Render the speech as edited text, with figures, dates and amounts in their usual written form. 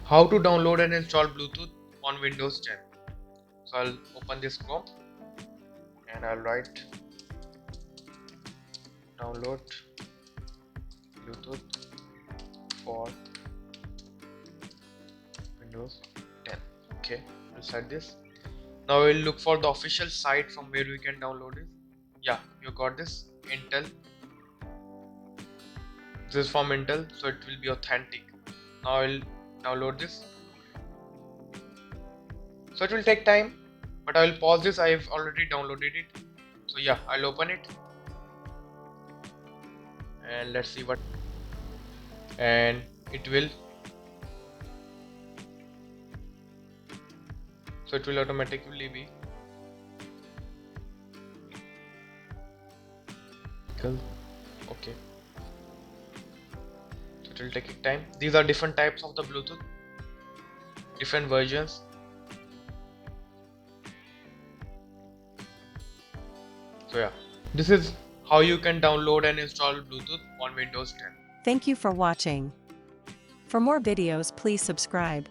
How to download and install Bluetooth on Windows 10. So I'll open this Chrome and I'll write download Bluetooth for Windows 10. Okay, we'll set this. Now we'll look for the official site from where we can download it. Yeah, you got this. Intel. This is from Intel, so it will be authentic. Now I'll download this. So it will take time, but I will pause this. I have already downloaded it. So yeah, I'll open it and let's see what. And it will. So it will automatically be. Okay. So it will take time. These are different types of the Bluetooth, different versions. So yeah, this is how you can download and install Bluetooth on Windows 10. Thank you for watching. For more videos, please subscribe.